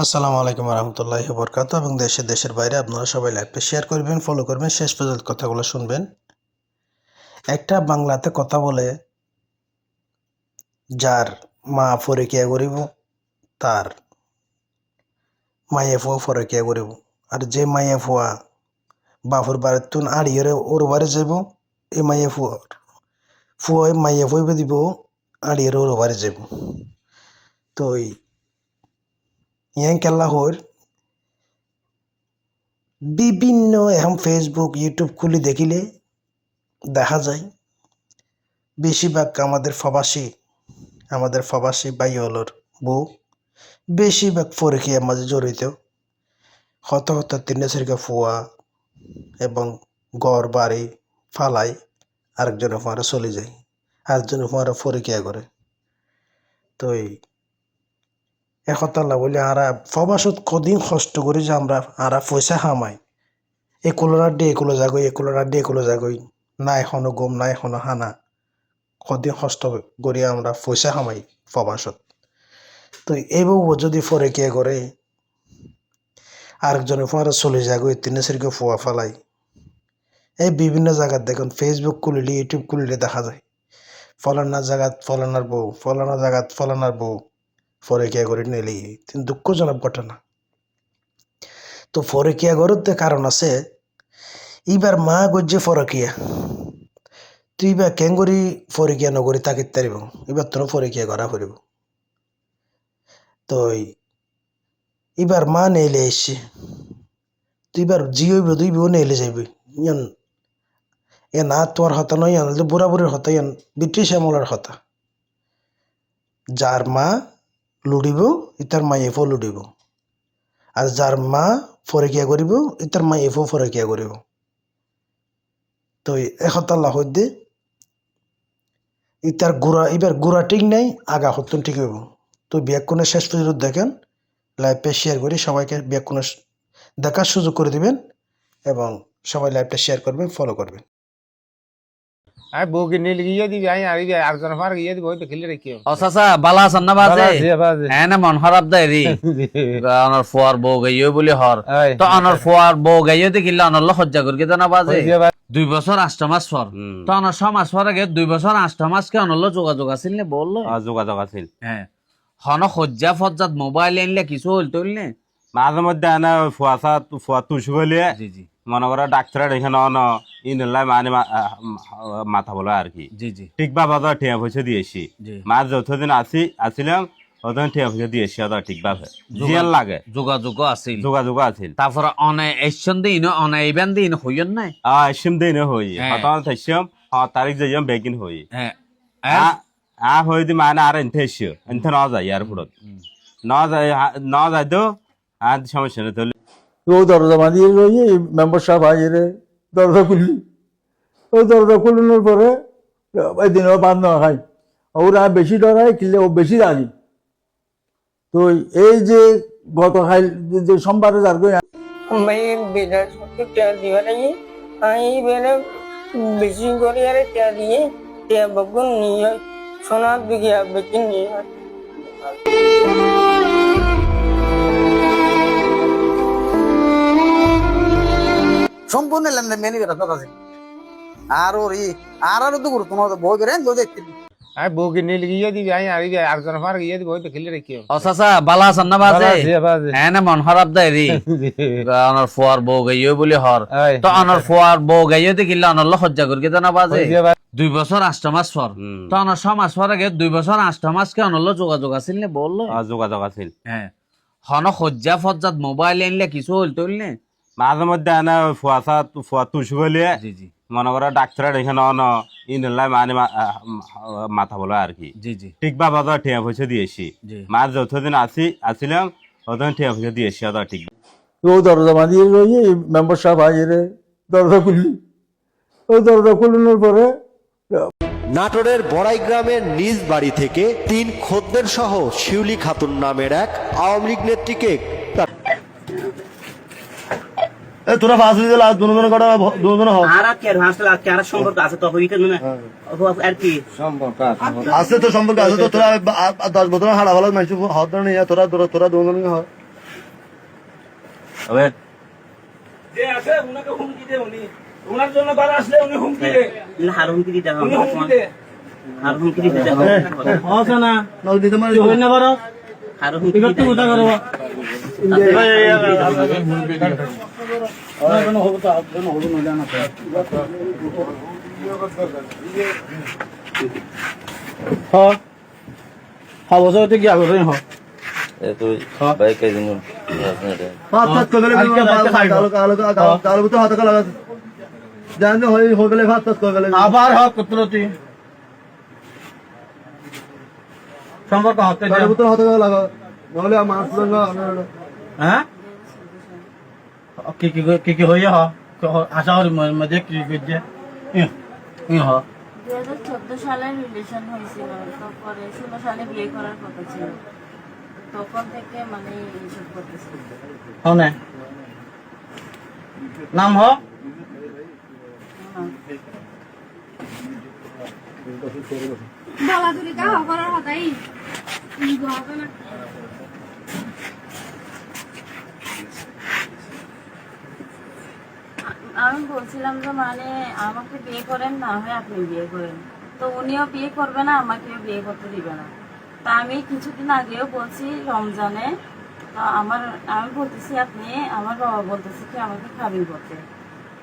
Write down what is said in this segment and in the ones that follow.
আসসালামু আলাইকুম রহমতুল্লাহি বরকাত এবং দেশের বাইরে আপনারা সবাই লাইভটা শেয়ার করবেন, ফলো করবেন, শেষ পর্যন্ত কথাগুলো শুনবেন। একটা বাংলাতে কথা বলে, যার মা ফরিকিয়া করিব তার মাইয়ে ফুয়া ফরকিয়া করিব। আর যে মাইয়ে ফুয়া বাপুর বাড়ির তুন আড়িয়ে ওর বাড়ি যাব, এই মাইয়ে ফুয়া মাইয়ে ফুয়াবে দিব আড়িয়ে ওর বাড়ি যাব। তো ইয়াং কেল্লা হর বিভিন্ন এখন ফেসবুক ইউটিউব খুলে দেখিলে দেখা যায় বেশিরভাগ আমাদের প্রবাসী ভাই হলোর বউ বেশিরভাগ ফরিকিয়ার মাঝে জড়িত। হত হত তিন চারিকা ফুয়া এবং ঘর বাড়ি ফালাই আরেকজনের ফুয়ারা চলে যায়, আরেকজনের ফুয়ারা ফরিকিয়া করে। তো একতাল্লা বলে আরা প্রবাসত কদিন কষ্ট করি যে আমরা আরা পয়সা হামাই, একুলোর ডে একুলো যাগই, একুলোর ডে একুলো যাগই, না এখনো গম না এখনো হানা, কদিন কষ্ট করি আমরা পয়সা হামাই প্রবাসত। তো এই বউ যদি ফরিকিয়া করে আরেকজনের ফুয়ারা চলে যাগই, তিন চারিকা ফুয়া ফালাই। এই বিভিন্ন জায়গায় দেখুন, ফেসবুক খুলিলে ইউটিউব খুলিলে দেখা যায় ফলানার জায়গাত ফলানার বউ, ফলানা জায়গাত ফলানার বউ ফরিকিয়া করে নিলি। কিন্তু দুঃখজনক ঘটনা। তো ফরিকিয়া করতে কারণ আছে, এইবার মা গজ্জে ফরকিয়া তুই বা কেঙ্গরি ফরিকিয়া নগরী তাকে তারিব, এবার তোর ফরিকিয়া করা ফুরিব। তো এবার মা নেইলে এসছে, তুই এবার জিও দুই বউ নেইলে যাইবি। ইয়ান এ না তোর হতা নয়, বুড়া বুড়ির হতা, ইয়ান ব্রিটিশ আমলের হতা। যার মা লুডিব ইতার মা এফও লুডিব, আর যার মা ফরিকিয়া করিব ইতার মা এফও ফরিকিয়া করিব। তো একতাল্লা হইতে ইতার এবার গোড়া ঠিক নাই, আগা হতুন ঠিক হইব। তো ব্যাকুণের শেষ পর্যন্ত দেখেন, লাইভটা শেয়ার করি সবাইকে ব্যাকুণের দেখার সুযোগ করে দিবেন এবং সবাই লাইভটা শেয়ার করবেন, ফলো করবেন। আই বউকে নিয়ে গিয়ে দিবি, আই আর আরেকজন ফার গিয়ে দিব, ওই খেলে রেখে ও চাচা বালা আছেন না বাজে এনে মন খারাপ দেয় রে অনর ফুয়ার বউ গাইও বলি হর তো অনর ফুয়ার বউ গাইও দেখিলে অনর সজ্জা করি না বাজে 2 বছর 8 মাস পর তো অনর 6 মাস পর আগে 2 বছর 8 মাস কে অনর যোগাযোগ আছিল নে বললো যোগাযোগ আছিল। হ্যাঁ হন সজ্জা ফজ্জাত মোবাইল আনলে কিছু হল তৈলে মাঝে মধ্যে আনা ফুয়া তুলসি বলিয়ে জি জি মনে করো ডাক্তার এখানে ইনলাই মানে মাথা বলো আর কি। জি জি ঠিক ভাবে ঠিয়া পয়সা দিয়েছি, জি মাছ যতদিন আসিলাম ততদিন ঠিয়া পয়সা দিয়েছি ঠিক ভাবে জিয়ান লাগে যোগাযোগ আছিল যোগাযোগ আছিল। তারপর অনে এসন দিন অনে ইবেন দিন হইন নাই এসম দিন হই হতাম থাইছিলাম তারিখ যাইম বেগিন হই হ্যাঁ হই দি মানে আর এনতে এসিও এনতে ন যাই আর ফুরত ন যাই তো আর সমস্যা নেই। তাহলে ও দরজা বাঁধিয়ে রয়ে মেম্বার সাহেব আইরে দরজা খুললি, ওই দরজা খুলানোর পরে এদিন ও বাদ না খাই, ওরা বেশি ডরায় কিনলে ও বেশি রাজি। তো এই যে গত খাই যে সোমবারে যার मैं बेटा को क्या दिया नहीं आई बेटा बेची করে আরে টিয়া দিয়ে টিয়া বগুন নিয়ে সোনা বিঘা বেচি নিয়ে সম্পূর্ণ লেনদেন মেনে বেড়া কথা আছে। আর ওর আর তো গুরুত্ব বই বেরেন যদি আই বউকে নিয়ে গিয়ে দিবি, আই আর আরেকজন ফার গিয়ে দিব, ওই খেলে রেখে ও চাচা বালা আছেন না বাজে এনে মন খারাপ দেয় রে অনর ফুয়ার বউ গাইও বলি হর তো অনর ফুয়ার বউ গাইও দেখিলে অনর সজ্জা করি না বাজে 2 বছর 8 মাস পর তো অনর 6 মাস পর আগে 2 বছর 8 মাস কে অনর যোগাযোগ আছিল নে বললো যোগাযোগ আছিল। হ্যাঁ হন সজ্জা ফজ্জাত মোবাইল আনলে কিছু হল তৈলে মাঝে মধ্যে আনা ফুয়া তুলসি বলিয়ে জি জি মনে করো ডাক্তার এখানে ইনলাই মানে মাথা বলো আর কি। জি জি ঠিক ভাবে ঠিয়া পয়সা দিয়েছি, জি মাছ যতদিন আসিলাম ততদিন ঠিয়া পয়সা দিয়েছি ঠিক। ও দরজা বাঁধিয়ে রয়ে মেম্বার সাহেব আইরে দরজা খুললি, ওই দরজা খুলানোর পরে নাটোরের বড়াই গ্রামের নিজ বাড়ি থেকে 3 খদ্দের সহ শিউলি খাতুন নামের এক আওয়ামী লীগ নেত্রীকে তোরা ফাঁসি দিল দুজন কটা দুজন সম্পর্ক আছে তো আর কি আছে তো সম্পর্ক আছে তো তোরা 10 বছর হারা ভালো মানুষ হওয়ার নিয়ে তোরা দুজন হয় ওয়েট যে আছে উনাকে হুমকি দে উনি ওনার জন্য বার আসলে উনি হুমকি দে হার হুমকি দিতে উনি হুমকি দে হার হুমকি দিতে হস না নল দিতে মানে হই না বারো হার হুমকি দিতে উঠা করো বছর কি আগে হ তুই ভাই কে দিন আবার হক কুত্রতি সম্পর্ক হতে হ্যাঁ কি হইয়া হ আশা করি মধ্যে কি করছে হ 2014 সালে রিলেশন হয়েছিল, তারপরে 16 সালে বিয়ে করার কথা ছিল, তখন থেকে মানে এইসব করতেছিল। হনে নাম হ বলাদুরি কা করার কথাই হবে না। আমি বলছিলাম যে মানে আমাকে বিয়ে করেন, না হয় আপনি বিয়ে করেন। তো উনিও বিয়ে করবে না, আমাকেও বিয়ে করতে দিবে না। তা আমি কিছুদিন আগেও বলছি রমজানে, তো আমি বলতেছি আপনি, আমার বাবা বলতেছি কি আমাকে কাবিন করতে।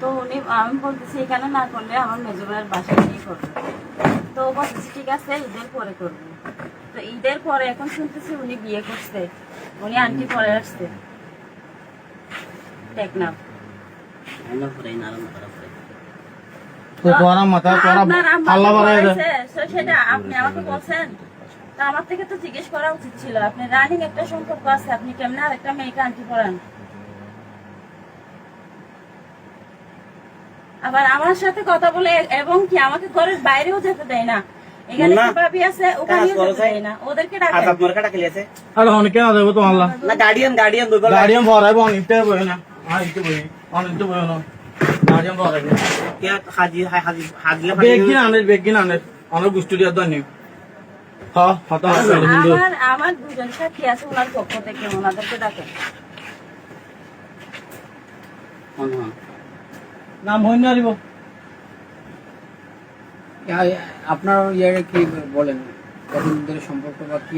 তো আমি বলতেছি এখানে না করলে আমার মেজো ভাইয়ের বাসায় বিয়ে করবে। তো বলতেছি ঠিক আছে ঈদের পরে করবে। তো ঈদের পরে এখন শুনতেছি উনি বিয়ে করছে, উনি আন্টি পরে আসছে টেকনাফ। সেটা আপনি আমাকে বলছেন, তা আমার থেকে তো জিজ্ঞেস করা উচিত ছিল। আপনি রানিং একটা সম্পর্ক আছে, আপনি কেমনে আরেকটা মেয়েকে আন্টি পড়ান? আবার আমার সাথে কথা বলে, এবং কি আমাকে ঘরের বাইরেও যেতে দেয় না। এখানে ভাবি আছে, ওখানেও যেতে দেয় না। ওদেরকে ডাকে আর অনেকে না দেবো তোমার না গার্ডিয়ান গাড়িয়ান ভরাইব অনেকটা বই না অনেকটা বই না গাড়িয়ান ভরাইব কে হাজি হাজি বেগিন আনের অনেক গুষ্টি দিয়ে দেয়নি। আমার দুজন সাথী আছে ওনার পক্ষ থেকে, ওনাদেরকে ডাকে। নাম হই না দিব আপনার ইয়ারে কি বলেন, কতদিন ধরে সম্পর্ক বা কি?